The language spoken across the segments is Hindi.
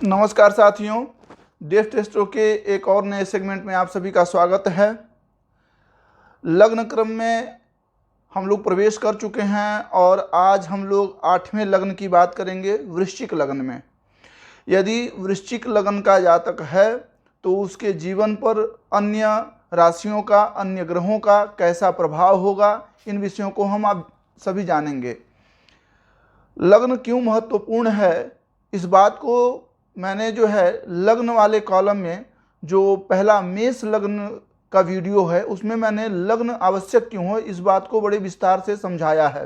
नमस्कार साथियों, डेफ टेस्टो के एक और नए सेगमेंट में आप सभी का स्वागत है। लग्न क्रम में हम लोग प्रवेश कर चुके हैं और आज हम लोग 8वें लग्न की बात करेंगे, वृश्चिक लग्न में। यदि वृश्चिक लग्न का जातक है तो उसके जीवन पर अन्य राशियों का, अन्य ग्रहों का कैसा प्रभाव होगा, इन विषयों को हम आप सभी जानेंगे। लग्न क्यों महत्वपूर्ण है, इस बात को मैंने जो है लग्न वाले कॉलम में जो पहला मेष लग्न का वीडियो है उसमें मैंने लग्न आवश्यक क्यों है इस बात को बड़े विस्तार से समझाया है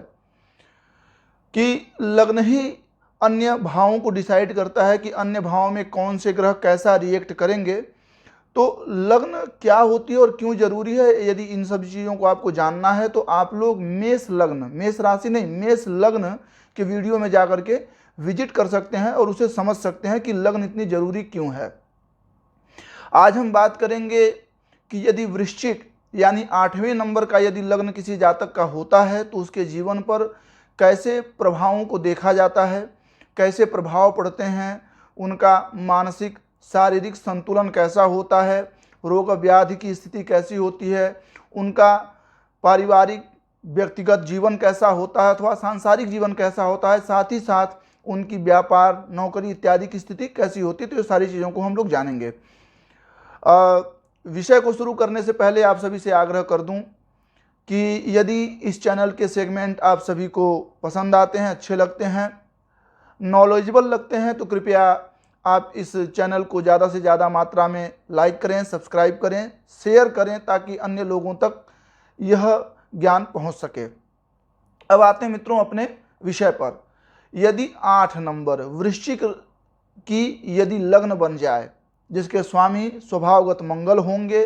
कि लग्न ही अन्य भावों को डिसाइड करता है कि अन्य भावों में कौन से ग्रह कैसा रिएक्ट करेंगे। तो लग्न क्या होती है और क्यों जरूरी है, यदि इन सभी चीज़ों को आपको जानना है तो आप लोग मेष लग्न, मेष राशि नहीं, मेष लग्न के वीडियो में जाकर के विजिट कर सकते हैं और उसे समझ सकते हैं कि लग्न इतनी जरूरी क्यों है। आज हम बात करेंगे कि यदि वृश्चिक यानी 8वें नंबर का यदि लग्न किसी जातक का होता है तो उसके जीवन पर कैसे प्रभावों को देखा जाता है, कैसे प्रभाव पड़ते हैं, उनका मानसिक शारीरिक संतुलन कैसा होता है, रोग व्याधि की स्थिति कैसी होती है, उनका पारिवारिक व्यक्तिगत जीवन कैसा होता है अथवा सांसारिक जीवन कैसा होता है, साथ ही साथ उनकी व्यापार, नौकरी इत्यादि की स्थिति कैसी होती है। तो ये सारी चीज़ों को हम लोग जानेंगे। विषय को शुरू करने से पहले आप सभी से आग्रह कर दूं कि यदि इस चैनल के सेगमेंट आप सभी को पसंद आते हैं, अच्छे लगते हैं, नॉलेजेबल लगते हैं तो कृपया आप इस चैनल को ज़्यादा से ज़्यादा मात्रा में लाइक करें, सब्सक्राइब करें, शेयर करें ताकि अन्य लोगों तक यह ज्ञान पहुंच सके। अब आते हैं मित्रों अपने विषय पर। यदि 8 नंबर वृश्चिक की यदि लग्न बन जाए जिसके स्वामी स्वभावगत मंगल होंगे,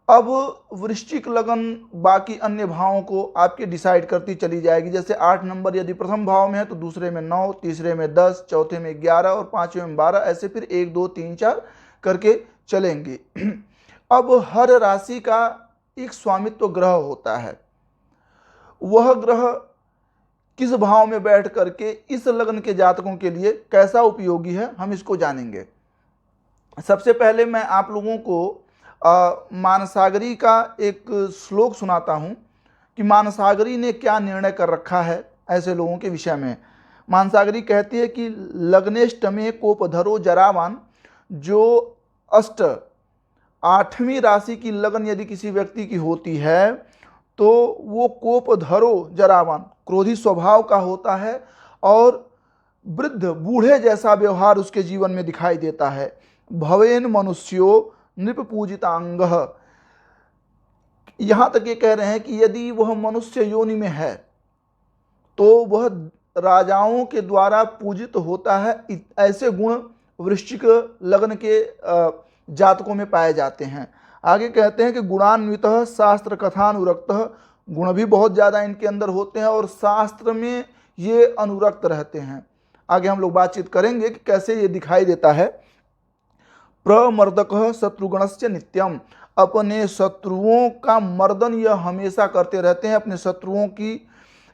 अब वृश्चिक लग्न बाकी अन्य भावों को आपके डिसाइड करती चली जाएगी। जैसे 8 नंबर यदि प्रथम भाव में है तो दूसरे में 9, तीसरे में 10, चौथे में 11 और पांचवें में 12, ऐसे फिर 1, 2, 3, 4 करके चलेंगे। अब हर राशि का एक स्वामित्व ग्रह होता है, वह ग्रह किस भाव में बैठ करके इस लग्न के जातकों के लिए कैसा उपयोगी है, हम इसको जानेंगे। सबसे पहले मैं आप लोगों को मानसागरी का एक श्लोक सुनाता हूं कि मानसागरी ने क्या निर्णय कर रखा है ऐसे लोगों के विषय में। मानसागरी कहती है कि लग्नेष्टमे कोपधरो जरावान, जो 8वीं राशि की लगन यदि किसी व्यक्ति की होती है तो वो कोपधरो जरावान, क्रोधी स्वभाव का होता है और वृद्ध बूढ़े जैसा व्यवहार उसके जीवन में दिखाई देता है। भवेन मनुष्यो नृप पूजितांग, यहाँ तक ये कह रहे हैं कि यदि वह मनुष्य योनि में है तो वह राजाओं के द्वारा पूजित होता है। ऐसे गुण वृश्चिक लग्न के जातकों में पाए जाते हैं। आगे कहते हैं कि गुणान्वितः शास्त्र कथानुरक्तः, गुण भी बहुत ज़्यादा इनके अंदर होते हैं और शास्त्र में ये अनुरक्त रहते हैं। आगे हम लोग बातचीत करेंगे कि कैसे ये दिखाई देता है। प्रमर्दकः शत्रुगणस्य नित्यम, अपने शत्रुओं का मर्दन यह हमेशा करते रहते हैं, अपने शत्रुओं की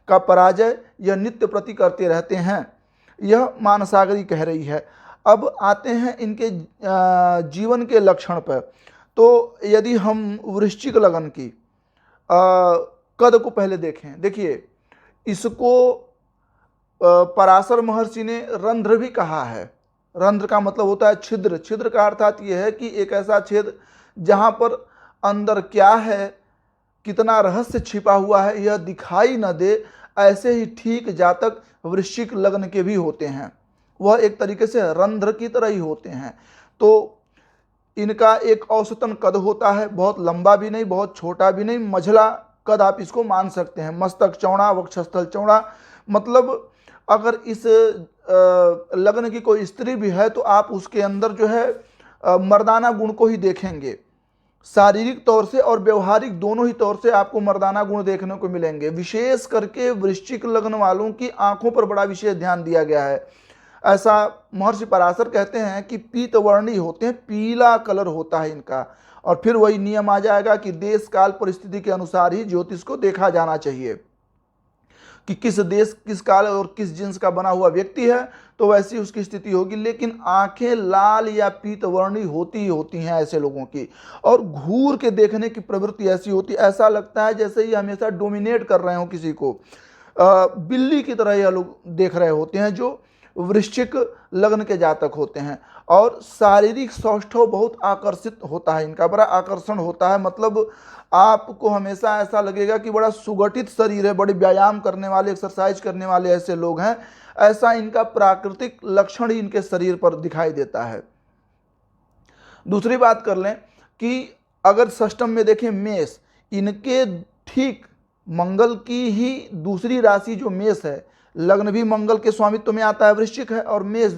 का पराजय यह नित्य प्रति करते रहते हैं, यह मानसागरी कह रही है। अब आते हैं इनके जीवन के लक्षण पर। तो यदि हम वृश्चिक लगन की कद को पहले देखें, देखिए इसको पराशर महर्षि ने रंध्र भी कहा है। रंध्र का मतलब होता है छिद्र। छिद्र का अर्थात यह है कि एक ऐसा छेद जहाँ पर अंदर क्या है, कितना रहस्य छिपा हुआ है यह दिखाई न दे। ऐसे ही ठीक जातक वृश्चिक लग्न के भी होते हैं, वह एक तरीके से रंध्र की तरह ही होते हैं। तो इनका एक औसतन कद होता है, बहुत लंबा भी नहीं, बहुत छोटा भी नहीं, मझला कद आप इसको मान सकते हैं। मस्तक चौड़ा, वक्षस्थल चौड़ा, मतलब अगर इस लग्न की कोई स्त्री भी है तो आप उसके अंदर जो है मर्दाना गुण को ही देखेंगे। शारीरिक तौर से और व्यवहारिक दोनों ही तौर से आपको मर्दाना गुण देखने को मिलेंगे। विशेष करके वृश्चिक लग्न वालों की आंखों पर बड़ा विशेष ध्यान दिया गया है। ऐसा महर्षि पराशर कहते हैं कि पीतवर्णी होते हैं, पीला कलर होता है इनका, और फिर वही नियम आ जाएगा कि देश काल परिस्थिति के अनुसार ही ज्योतिष को देखा जाना चाहिए कि किस देश, किस काल और किस जिन्स का बना हुआ व्यक्ति है, तो वैसी उसकी स्थिति होगी। लेकिन आंखें लाल या पीत वर्णी होती ही होती हैं ऐसे लोगों की, और घूर के देखने की प्रवृत्ति ऐसी होती, ऐसा लगता है जैसे ये हमेशा डोमिनेट कर रहे हो किसी को। बिल्ली की तरह यह लोग देख रहे होते हैं जो वृश्चिक लग्न के जातक होते हैं। और शारीरिक सौष्ठव बहुत आकर्षित होता है इनका, बड़ा आकर्षण होता है। मतलब आपको हमेशा ऐसा लगेगा कि बड़ा सुगठित शरीर है, बड़े व्यायाम करने वाले, एक्सरसाइज करने वाले ऐसे लोग हैं। ऐसा इनका प्राकृतिक लक्षण ही इनके शरीर पर दिखाई देता है। दूसरी बात कर लें कि अगर षष्टम में देखें मेष, इनके ठीक मंगल की ही दूसरी राशि जो मेष है, लग्न भी मंगल के स्वामित्व में आता है, वृश्चिक है, और मेष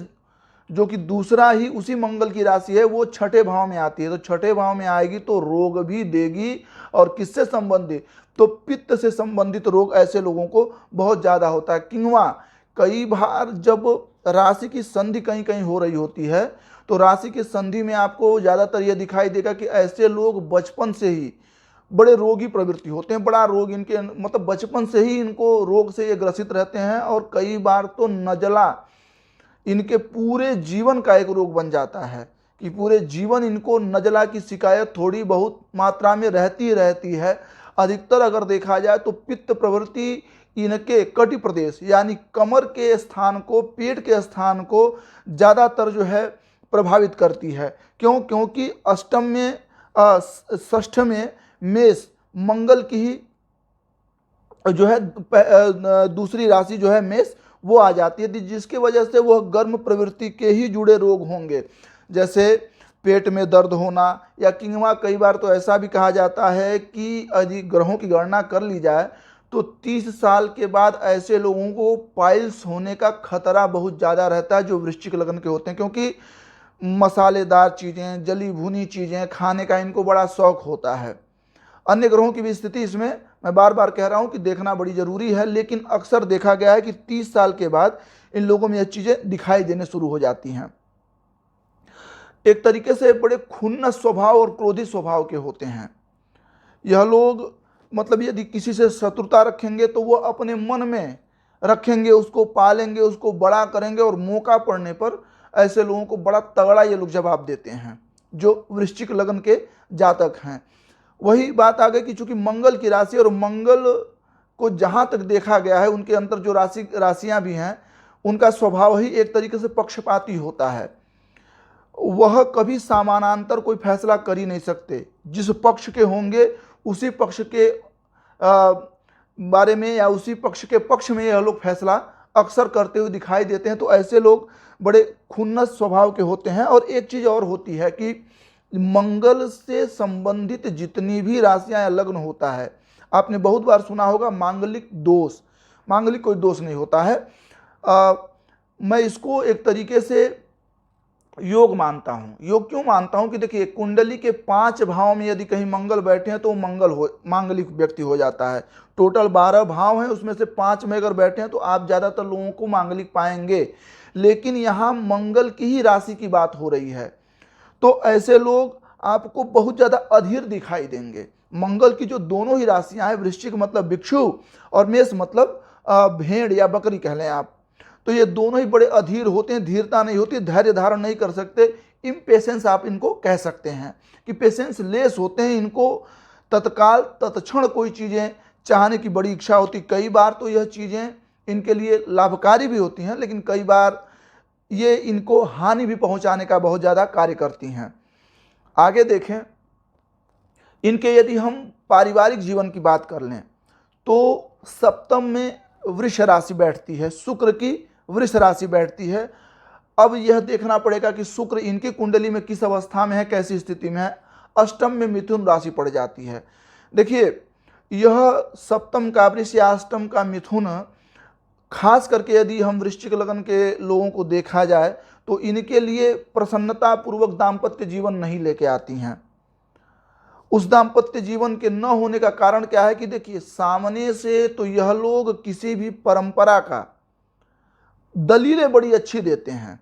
जो कि दूसरा ही उसी मंगल की राशि है वो छठे भाव में आती है। तो छठे भाव में आएगी तो रोग भी देगी, और किससे संबंधित, तो पित्त से संबंधित रोग ऐसे लोगों को बहुत ज़्यादा होता है। किंवा कई बार जब राशि की संधि कहीं कहीं हो रही होती है, तो राशि की संधि में आपको ज़्यादातर यह दिखाई देगा कि ऐसे लोग बचपन से ही बड़े रोगी प्रवृत्ति होते हैं, बड़ा रोग इनके, मतलब बचपन से ही इनको रोग से ये ग्रसित रहते हैं। और कई बार तो नजला इनके पूरे जीवन का एक रोग बन जाता है कि पूरे जीवन इनको नजला की शिकायत थोड़ी बहुत मात्रा में रहती है। अधिकतर अगर देखा जाए तो पित्त प्रवृत्ति इनके कटी प्रदेश यानी कमर के स्थान को, पेट के स्थान को ज़्यादातर जो है प्रभावित करती है। क्यों? क्योंकि अष्टम में षष्ठ में मेष मंगल की ही जो है दूसरी राशि जो है मेष वो आ जाती है, जिसकी वजह से वह गर्म प्रवृत्ति के ही जुड़े रोग होंगे, जैसे पेट में दर्द होना। या किंवा कई बार तो ऐसा भी कहा जाता है कि यदि ग्रहों की गणना कर ली जाए तो 30 साल के बाद ऐसे लोगों को पाइल्स होने का खतरा बहुत ज़्यादा रहता है जो वृश्चिक लग्न के होते हैं, क्योंकि मसालेदार चीज़ें, जली भुनी चीज़ें खाने का इनको बड़ा शौक होता है। अन्य ग्रहों की भी स्थिति इसमें मैं बार बार कह रहा हूं कि देखना बड़ी ज़रूरी है, लेकिन अक्सर देखा गया है कि 30 साल के बाद इन लोगों में ये चीज़ें दिखाई देने शुरू हो जाती हैं। एक तरीके से बड़े खुन्नस स्वभाव और क्रोधी स्वभाव के होते हैं यह लोग। मतलब यदि किसी से शत्रुता रखेंगे तो वो अपने मन में रखेंगे, उसको पालेंगे, उसको बड़ा करेंगे, और मौका पड़ने पर ऐसे लोगों को बड़ा तगड़ा ये लोग जवाब देते हैं जो वृश्चिक लग्न के जातक हैं। वही बात आ गई कि चूंकि मंगल की राशि, और मंगल को जहां तक देखा गया है उनके अंतर जो राशियां भी हैं उनका स्वभाव ही एक तरीके से पक्षपाती होता है। वह कभी समानांतर कोई फैसला कर ही नहीं सकते, जिस पक्ष के होंगे उसी पक्ष के बारे में या उसी पक्ष के पक्ष में यह लोग फैसला अक्सर करते हुए दिखाई देते हैं। तो ऐसे लोग बड़े खुन्नस स्वभाव के होते हैं। और एक चीज़ और होती है कि मंगल से संबंधित जितनी भी राशियां या लग्न होता है, आपने बहुत बार सुना होगा मांगलिक दोष। मांगलिक कोई दोष नहीं होता है। मैं इसको एक तरीके से योग मानता हूँ। योग क्यों मानता हूँ कि देखिए कुंडली के 5 भाव में यदि कहीं मंगल बैठे हैं तो मांगलिक व्यक्ति हो जाता है। टोटल 12 भाव हैं, उसमें से 5 में अगर बैठे हैं तो आप ज़्यादातर लोगों को मांगलिक पाएंगे। लेकिन यहाँ मंगल की ही राशि की बात हो रही है, तो ऐसे लोग आपको बहुत ज़्यादा अधीर दिखाई देंगे। मंगल की जो दोनों ही राशियां हैं, वृश्चिक मतलब भिक्षु और मेष मतलब भेड़ या बकरी कह लें आप, तो ये दोनों ही बड़े अधीर होते हैं, धीरता नहीं होती, धैर्य धारण नहीं कर सकते। इम्पेशेंस आप इनको कह सकते हैं कि पेशेंस लेस होते हैं। इनको तत्काल तत्क्षण कोई चीज़ें चाहने की बड़ी इच्छा होती। कई बार तो यह चीज़ें इनके लिए लाभकारी भी होती हैं, लेकिन कई बार ये इनको हानि भी पहुंचाने का बहुत ज़्यादा कार्य करती हैं। आगे देखें, इनके यदि हम पारिवारिक जीवन की बात कर लें तो सप्तम में वृष राशि बैठती है, शुक्र की वृष राशि बैठती है। अब यह देखना पड़ेगा कि शुक्र इनकी कुंडली में किस अवस्था में है, कैसी स्थिति में है। अष्टम में मिथुन राशि पड़ जाती है। देखिए यह सप्तम का वृष या अष्टम का मिथुन, खास करके यदि हम वृश्चिक लग्न के लोगों को देखा जाए तो इनके लिए प्रसन्नता पूर्वक दाम्पत्य जीवन नहीं लेके आती हैं। उस दाम्पत्य जीवन के न होने का कारण क्या है कि देखिए सामने से तो यह लोग किसी भी परंपरा का दलीलें बड़ी अच्छी देते हैं,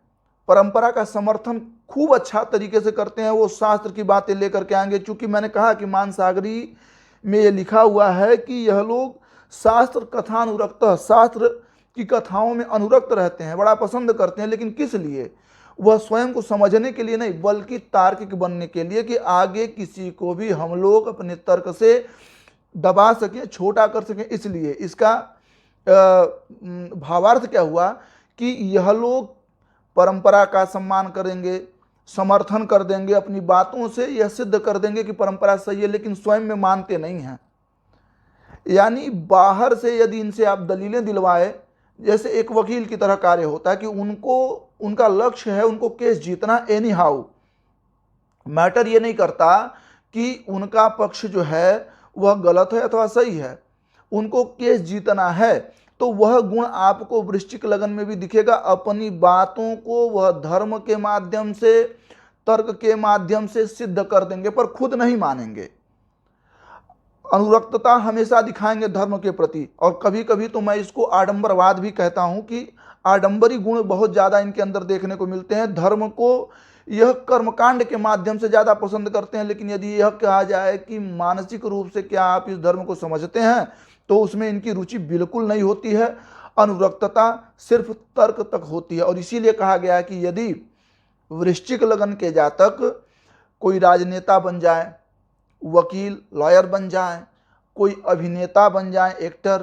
परंपरा का समर्थन खूब अच्छा तरीके से करते हैं, वो शास्त्र की बातें लेकर के आएंगे। चूंकि मैंने कहा कि मानसागरी में ये लिखा हुआ है कि यह लोग शास्त्र कथानुरक्त, शास्त्र की कथाओं में अनुरक्त रहते हैं, बड़ा पसंद करते हैं। लेकिन किस लिए? वह स्वयं को समझने के लिए नहीं, बल्कि तार्किक बनने के लिए, कि आगे किसी को भी हम लोग अपने तर्क से दबा सकें, छोटा कर सकें। इसलिए इसका भावार्थ क्या हुआ कि यह लोग परंपरा का सम्मान करेंगे, समर्थन कर देंगे, अपनी बातों से यह सिद्ध कर देंगे कि परंपरा सही है, लेकिन स्वयं में मानते नहीं हैं। यानी बाहर से यदि इनसे आप दलीलें दिलवाए, जैसे एक वकील की तरह कार्य होता है कि उनका लक्ष्य है उनको केस जीतना, एनी हाउ मैटर ये नहीं करता कि उनका पक्ष जो है वह गलत है अथवा सही है, उनको केस जीतना है। तो वह गुण आपको वृश्चिक लगन में भी दिखेगा। अपनी बातों को वह धर्म के माध्यम से, तर्क के माध्यम से सिद्ध कर देंगे, पर खुद नहीं मानेंगे। अनुरक्तता हमेशा दिखाएंगे धर्म के प्रति। और कभी कभी तो मैं इसको आडंबरवाद भी कहता हूं कि आडंबरी गुण बहुत ज़्यादा इनके अंदर देखने को मिलते हैं। धर्म को यह कर्मकांड के माध्यम से ज़्यादा पसंद करते हैं। लेकिन यदि यह कहा जाए कि मानसिक रूप से क्या आप इस धर्म को समझते हैं, तो उसमें इनकी रुचि बिल्कुल नहीं होती है। अनुरक्तता सिर्फ तर्क तक होती है। और इसीलिए कहा गया है कि यदि वृश्चिक लगन के जातक कोई राजनेता बन जाए, वकील लॉयर बन जाए, कोई अभिनेता बन जाए, एक्टर,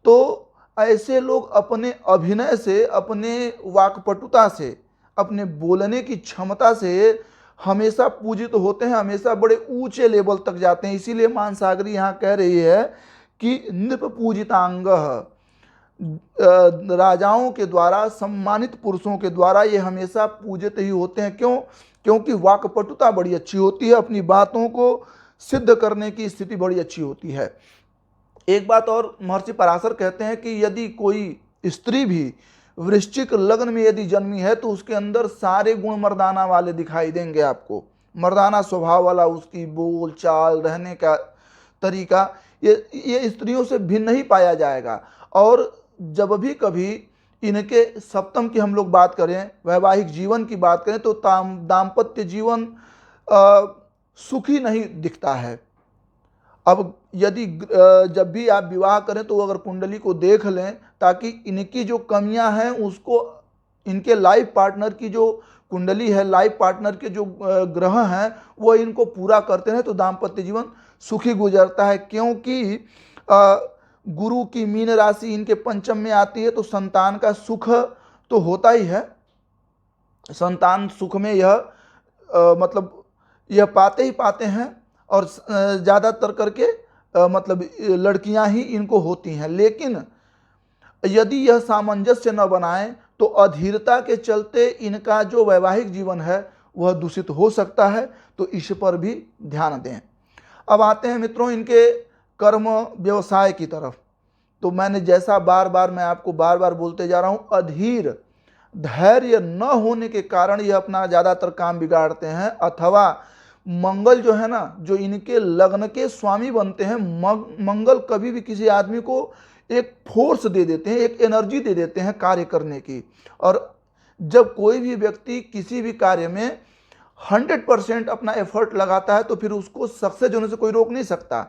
तो ऐसे लोग अपने अभिनय से, अपने वाक्पटुता से, अपने बोलने की क्षमता से हमेशा पूजित होते हैं, हमेशा बड़े ऊंचे लेवल तक जाते हैं। इसीलिए मानसागरी यहाँ कह रही है कि नृप पूजितांग, राजाओं के द्वारा, सम्मानित पुरुषों के द्वारा ये हमेशा पूजित ही होते हैं। क्यों? क्योंकि वाक्पटुता बड़ी अच्छी होती है, अपनी बातों को सिद्ध करने की स्थिति बड़ी अच्छी होती है। एक बात और महर्षि पराशर कहते हैं कि यदि कोई स्त्री भी वृश्चिक लग्न में यदि जन्मी है तो उसके अंदर सारे गुण मर्दाना वाले दिखाई देंगे आपको। मर्दाना स्वभाव वाला उसकी बोल चाल, रहने का तरीका, ये स्त्रियों से भिन्न ही पाया जाएगा। और जब भी कभी इनके सप्तम की हम लोग बात करें, वैवाहिक जीवन की बात करें, तो दाम्पत्य जीवन सुखी नहीं दिखता है। अब यदि जब भी आप विवाह करें तो अगर कुंडली को देख लें, ताकि इनकी जो कमियां हैं उसको इनके लाइफ पार्टनर की जो कुंडली है, लाइफ पार्टनर के जो ग्रह हैं वो इनको पूरा करते हैं, तो दाम्पत्य जीवन सुखी गुजरता है। क्योंकि गुरु की मीन राशि इनके पंचम में आती है, तो संतान का सुख तो होता ही है। संतान सुख में यह मतलब यह पाते ही पाते हैं। और ज़्यादातर करके मतलब लड़कियां ही इनको होती हैं। लेकिन यदि यह सामंजस्य न बनाएं तो अधीरता के चलते इनका जो वैवाहिक जीवन है वह दूषित हो सकता है। तो इस पर भी ध्यान दें। अब आते हैं मित्रों इनके कर्म व्यवसाय की तरफ। तो मैंने जैसा मैं आपको बार बार बोलते जा रहा हूँ, अधीर धैर्य न होने के कारण ये अपना ज़्यादातर काम बिगाड़ते हैं। अथवा मंगल जो है ना, जो इनके लग्न के स्वामी बनते हैं, मंगल कभी भी किसी आदमी को एक फोर्स दे देते हैं, एक एनर्जी दे देते हैं कार्य करने की। और जब कोई भी व्यक्ति किसी भी कार्य में 100% अपना एफर्ट लगाता है तो फिर उसको सक्सेस होने से कोई रोक नहीं सकता,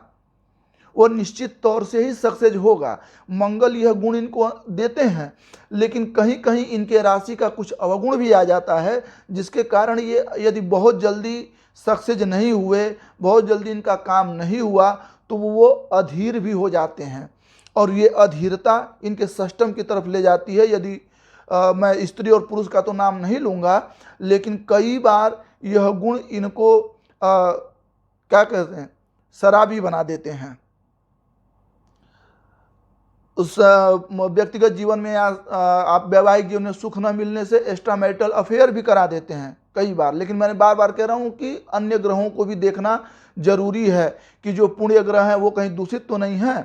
वो निश्चित तौर से ही सक्सेस होगा। मंगल यह गुण इनको देते हैं, लेकिन कहीं कहीं इनके राशि का कुछ अवगुण भी आ जाता है, जिसके कारण ये यदि बहुत जल्दी सक्सेस नहीं हुए, बहुत जल्दी इनका काम नहीं हुआ, तो वो अधीर भी हो जाते हैं। और ये अधीरता इनके षष्टम की तरफ ले जाती है। यदि मैं स्त्री और पुरुष का तो नाम नहीं लूँगा, लेकिन कई बार यह गुण इनको क्या कहते हैं, शराबी बना देते हैं। उस व्यक्तिगत जीवन में आप वैवाहिक जीवन में सुख न मिलने से एक्स्ट्रा मैरिटल अफेयर भी करा देते हैं कई बार। लेकिन मैंने बार बार कह रहा हूं कि अन्य ग्रहों को भी देखना जरूरी है कि जो पुण्य ग्रह हैं वो कहीं दूषित तो नहीं है।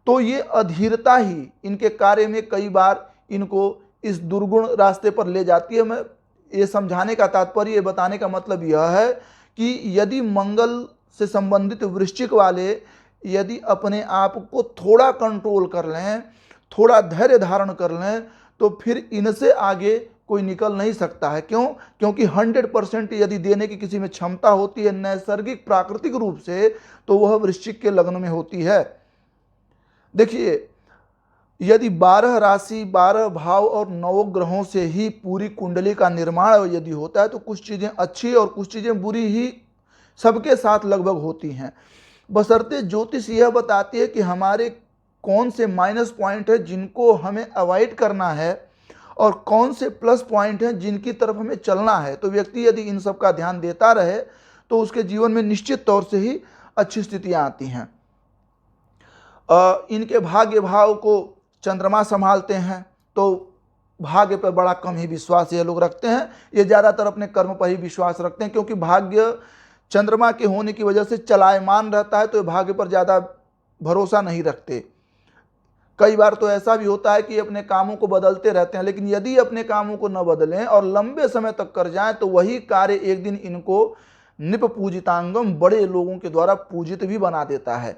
तो ये अधीरता ही इनके कार्य में कई बार इनको इस दुर्गुण रास्ते पर ले जाती है। मैं ये समझाने का तात्पर्य, ये बताने का मतलब यह है कि यदि मंगल से संबंधित वृश्चिक वाले यदि अपने आप को थोड़ा कंट्रोल कर लें, थोड़ा धैर्य धारण कर लें, तो फिर इनसे आगे कोई निकल नहीं सकता है। क्यों? क्योंकि 100% यदि देने की किसी में क्षमता होती है नैसर्गिक प्राकृतिक रूप से, तो वह वृश्चिक के लग्न में होती है। देखिए, यदि 12 राशि, 12 भाव और 9 ग्रहों से ही पूरी कुंडली का निर्माण यदि होता है, तो कुछ चीज़ें अच्छी और कुछ चीज़ें बुरी ही सबके साथ लगभग होती हैं। बशर्ते ज्योतिष यह बताती है कि हमारे कौन से माइनस पॉइंट है जिनको हमें अवॉइड करना है और कौन से प्लस पॉइंट हैं जिनकी तरफ हमें चलना है। तो व्यक्ति यदि इन सब का ध्यान देता रहे तो उसके जीवन में निश्चित तौर से ही अच्छी स्थितियां आती हैं। इनके भाग्य भाव को चंद्रमा संभालते हैं, तो भाग्य पर बड़ा कम ही विश्वास ये लोग रखते हैं। ये ज़्यादातर अपने कर्म पर ही विश्वास रखते हैं, क्योंकि भाग्य चंद्रमा के होने की वजह से चलायमान रहता है, तो ये भाग्य पर ज़्यादा भरोसा नहीं रखते। कई बार तो ऐसा भी होता है कि अपने कामों को बदलते रहते हैं, लेकिन यदि अपने कामों को न बदलें और लंबे समय तक कर जाएं, तो वही कार्य एक दिन इनको निप पूजितांगम, बड़े लोगों के द्वारा पूजित भी बना देता है।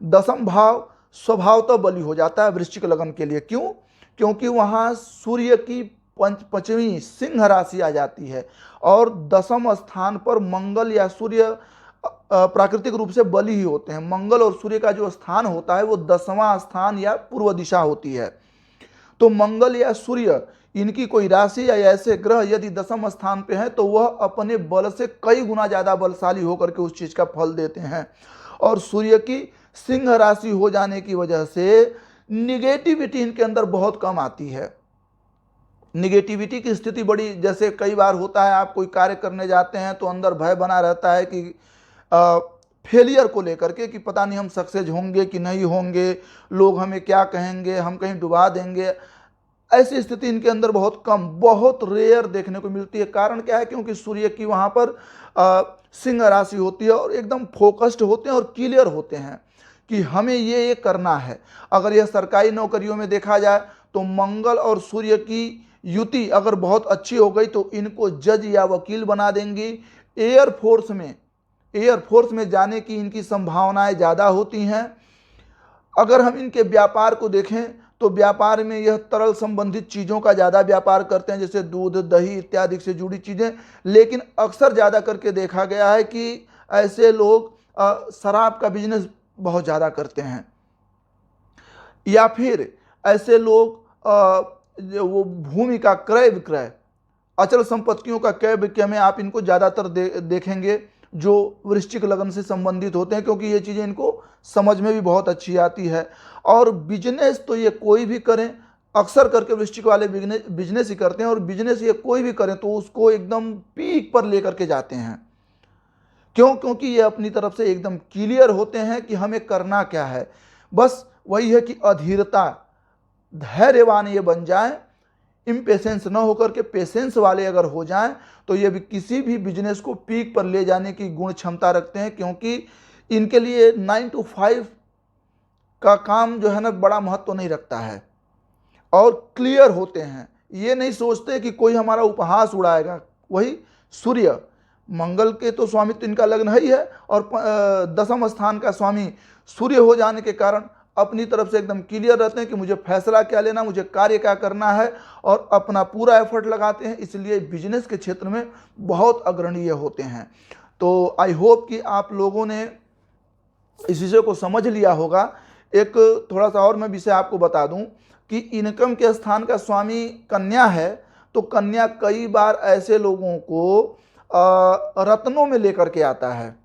10वां भाव स्वभावतः बलि हो जाता है वृश्चिक लग्न के लिए। क्यों? क्योंकि वहाँ सूर्य की पंचमी सिंह राशि आ जाती है और 10वें स्थान पर मंगल या सूर्य प्राकृतिक रूप से बलि ही होते हैं। मंगल और सूर्य का जो स्थान होता है वो 10वां स्थान या पूर्व दिशा होती है। तो मंगल या सूर्य, इनकी कोई राशि या ऐसे ग्रह यदि 10वें स्थान पे हैं, तो वह अपने बल से कई गुना ज़्यादा बलशाली होकर के उस चीज़ का फल देते हैं। और सूर्य की सिंह राशि हो जाने की वजह से निगेटिविटी इनके अंदर बहुत कम आती है। निगेटिविटी की स्थिति बड़ी, जैसे कई बार होता है आप कोई कार्य करने जाते हैं तो अंदर भय बना रहता है कि फेलियर को लेकर के, कि पता नहीं हम सक्सेस होंगे कि नहीं होंगे, लोग हमें क्या कहेंगे, हम कहीं डुबा देंगे। ऐसी स्थिति इनके अंदर बहुत कम, बहुत रेयर देखने को मिलती है। कारण क्या है? क्योंकि सूर्य की वहाँ पर सिंह राशि होती है और एकदम फोकस्ड होते हैं और क्लियर होते हैं कि हमें ये करना है। अगर यह सरकारी नौकरियों में देखा जाए तो मंगल और सूर्य की युति अगर बहुत अच्छी हो गई तो इनको जज या वकील बना देंगी। एयरफोर्स में जाने की इनकी संभावनाएं ज़्यादा होती हैं। अगर हम इनके व्यापार को देखें तो व्यापार में यह तरल संबंधित चीज़ों का ज़्यादा व्यापार करते हैं, जैसे दूध, दही इत्यादि से जुड़ी चीज़ें। लेकिन अक्सर ज़्यादा करके देखा गया है कि ऐसे लोग शराब का बिजनेस बहुत ज़्यादा करते हैं, या फिर ऐसे लोग वो भूमि का क्रय विक्रय, अचल संपत्तियों का क्रय विक्रय में आप इनको ज़्यादातर देखेंगे जो वृश्चिक लग्न से संबंधित होते हैं, क्योंकि ये चीज़ें इनको समझ में भी बहुत अच्छी आती है। और बिजनेस तो ये कोई भी करें, अक्सर करके वृश्चिक वाले बिजनेस ही करते हैं, और बिजनेस ये कोई भी करें तो उसको एकदम पीक पर लेकर के जाते हैं। क्यों? क्योंकि ये अपनी तरफ से एकदम क्लियर होते हैं कि हमें करना क्या है। बस वही है कि अधीरता, धैर्यवान ये बन जाएं, इम्पेशेंस न होकर के पेशेंस वाले अगर हो जाएं, तो ये भी किसी भी बिजनेस को पीक पर ले जाने की गुण क्षमता रखते हैं। क्योंकि इनके लिए 9 to 5 का काम जो है ना बड़ा महत्व नहीं रखता है, और क्लियर होते हैं। ये नहीं सोचते कि कोई हमारा उपहास उड़ाएगा। वही सूर्य, मंगल के तो स्वामी तो इनका लग्न ही है, और 10वें स्थान का स्वामी सूर्य हो जाने के कारण अपनी तरफ से एकदम क्लियर रहते हैं कि मुझे फैसला क्या लेना, मुझे कार्य क्या करना है, और अपना पूरा एफर्ट लगाते हैं। इसलिए बिजनेस के क्षेत्र में बहुत अग्रणीय होते हैं। तो आई होप कि आप लोगों ने इस विषय को समझ लिया होगा। एक थोड़ा सा और मैं विषय आपको बता दूं कि इनकम के स्थान का स्वामी कन्या है, तो कन्या कई बार ऐसे लोगों को रत्नों में लेकर के आता है।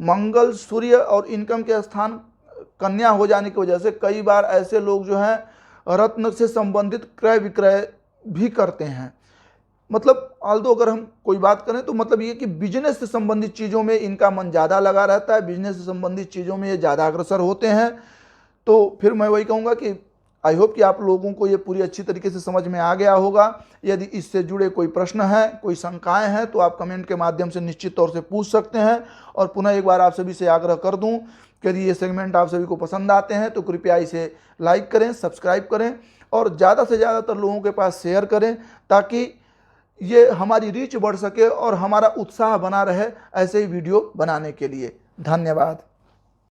मंगल, सूर्य और इनकम के स्थान कन्या हो जाने की वजह से कई बार ऐसे लोग जो हैं रत्न से संबंधित क्रय विक्रय भी करते हैं। मतलब आल्दो अगर हम कोई बात करें तो मतलब ये कि बिजनेस से संबंधित चीज़ों में इनका मन ज़्यादा लगा रहता है, बिजनेस से संबंधित चीज़ों में ये ज़्यादा अग्रसर होते हैं। तो फिर मैं वही कहूँगा कि आई होप कि आप लोगों को ये पूरी अच्छी तरीके से समझ में आ गया होगा। यदि इससे जुड़े कोई प्रश्न हैं, कोई शंकाएं हैं, तो आप कमेंट के माध्यम से निश्चित तौर से पूछ सकते हैं। और पुनः एक बार आप सभी से आग्रह कर दूं कि यदि ये सेगमेंट आप सभी को पसंद आते हैं तो कृपया इसे लाइक करें, सब्सक्राइब करें और ज़्यादा से ज़्यादातर लोगों के पास शेयर करें, ताकि ये हमारी रीच बढ़ सके और हमारा उत्साह बना रहे ऐसे ही वीडियो बनाने के लिए। धन्यवाद।